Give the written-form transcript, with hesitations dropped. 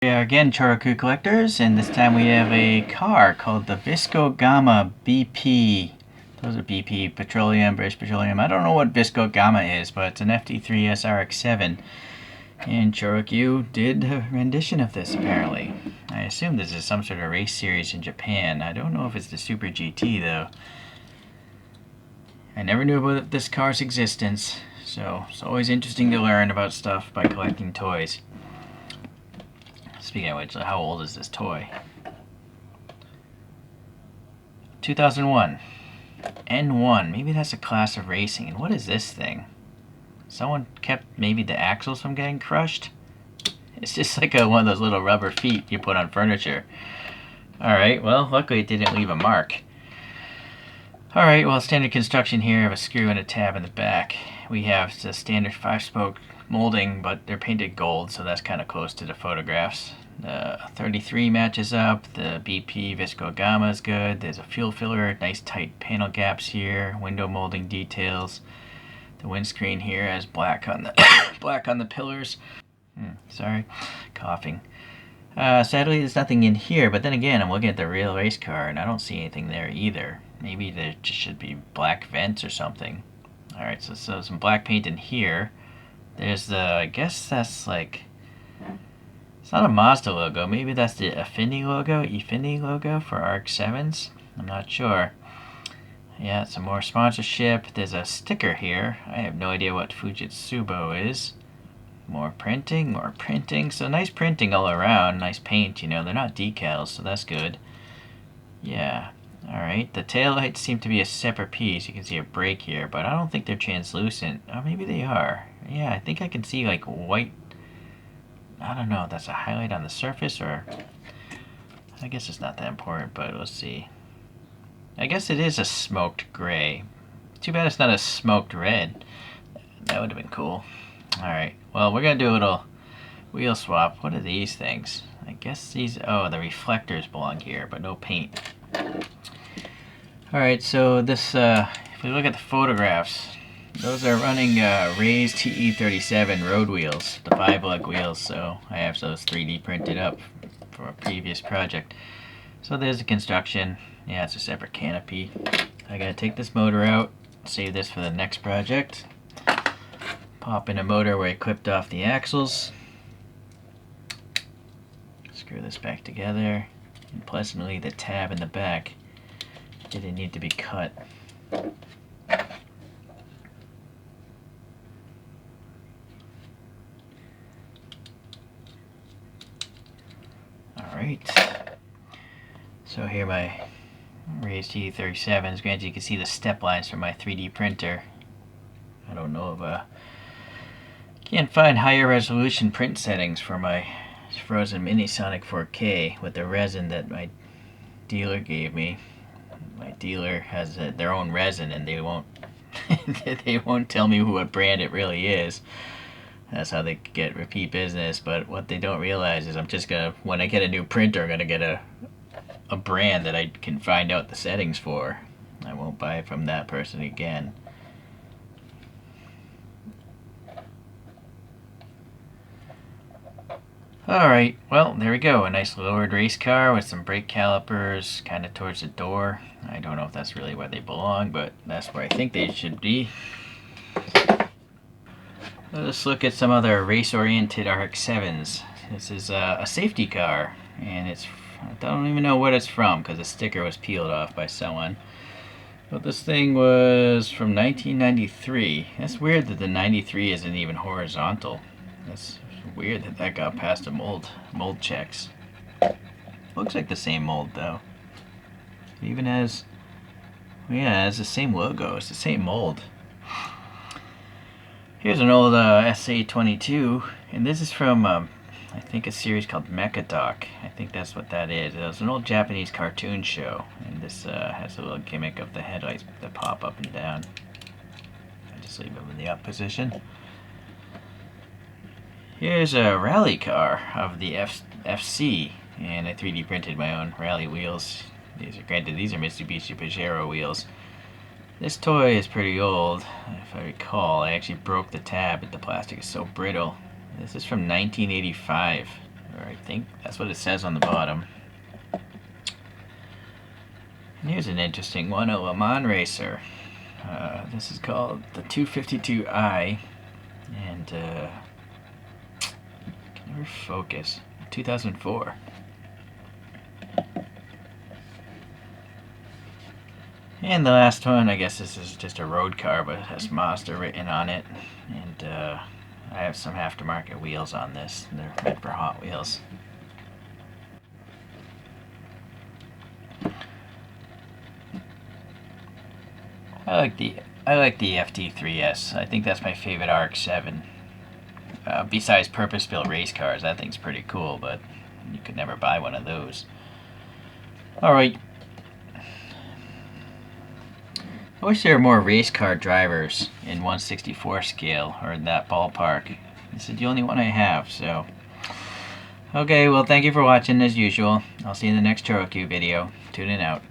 We are again ChoroQ collectors, and this time we have a car called the Visco Gamma BP. Those are BP, Petroleum, British Petroleum. I don't know what Visco Gamma is, but it's an FD3S RX7. And ChoroQ did a rendition of this, apparently. I assume this is some sort of race series in Japan. I don't know if it's the Super GT, though. I never knew about this car's existence, so it's always interesting to learn about stuff by collecting toys. Speaking of which, how old is this toy? 2001. N1. Maybe that's a class of racing. And what is this thing? Someone kept maybe the axles from getting crushed? It's just like one of those little rubber feet you put on furniture. Alright, well, luckily it didn't leave a mark. Alright, well, standard construction here of a screw and a tab in the back. We have the standard 5-spoke molding, but they're painted gold, so that's kind of close to the photographs. The 33 matches up, the BP Visco Gamma is good, there's a fuel filler, nice tight panel gaps here, window molding details. The windscreen here has black on the black on the pillars. Sorry, coughing. Sadly, there's nothing in here, but then again, I'm looking at the real race car, and I don't see anything there either. Maybe there just should be black vents or something. Alright, so some black paint in here. There's the, I guess that's like, it's not a Mazda logo. Maybe that's the Affinity logo for RX7s. I'm not sure. Yeah, some more sponsorship. There's a sticker here. I have no idea what Fujitsubo is. More printing. So nice printing all around. Nice paint, you know. They're not decals, so that's good. Yeah. Alright, the taillights seem to be a separate piece. You can see a brake here, but I don't think they're translucent. Or maybe they are. Yeah, I think I can see like white. I don't know if that's a highlight on the surface or... I guess it's not that important, but let's see. I guess it is a smoked gray. Too bad it's not a smoked red. That would have been cool. Alright, well, we're going to do a little wheel swap. What are these things? I guess these... Oh, the reflectors belong here, but no paint. Alright, so this, if we look at the photographs, those are running raised TE37 road wheels, the 5-lug wheels, so I have those 3D printed up for a previous project. So there's the construction. Yeah, it's a separate canopy. I gotta take this motor out, save this for the next project. Pop in a motor where I clipped off the axles. Screw this back together. And pleasantly, the tab in the back didn't need to be cut. Alright. So here my raised TE37s. Granted, you can see the step lines from my 3D printer. I don't know if can't find higher resolution print settings for my frozen mini Sonic 4K with the resin that my dealer gave me. My dealer has their own resin, and they won't they won't tell me what brand it really is. That's how they get repeat business. But what they don't realize is I'm just gonna, when I get a new printer, I'm gonna get a brand that I can find out the settings for. I won't buy it from that person again. Alright, well, there we go. A nice lowered race car with some brake calipers kind of towards the door. I don't know if that's really where they belong, but that's where I think they should be. Let's look at some other race-oriented RX7s. This is a safety car, and I don't even know what it's from because the sticker was peeled off by someone. But this thing was from 1993. That's weird that the 93 isn't even horizontal. That's weird that got past the mold checks. Looks like the same mold though. It even has, yeah, it has the same logo. It's the same mold. Here's an old SA22, and this is from I think a series called Mechadoc. I think that's what that is. It was an old Japanese cartoon show, and this has a little gimmick of the headlights that pop up and down. I just leave them in the up position. Here's a rally car of the FC, and I 3D printed my own rally wheels. These are Mitsubishi Pajero wheels. This toy is pretty old, if I recall. I actually broke the tab, but the plastic is so brittle. This is from 1985, Or I think that's what it says on the bottom. And here's an interesting one, a Le Mans racer. This is called the 252i, and can never focus. 2004. And the last one, I guess this is just a road car, but it has Mazda written on it, and I have some aftermarket wheels on this. They're meant for Hot Wheels. I like the FD3S. I think that's my favorite RX7. Besides purpose-built race cars, that thing's pretty cool, but you could never buy one of those. Alright. I wish there were more race car drivers in 1/64 scale, or in that ballpark. This is the only one I have, so... Okay, well, thank you for watching as usual. I'll see you in the next ChoroQ video. Tune in out.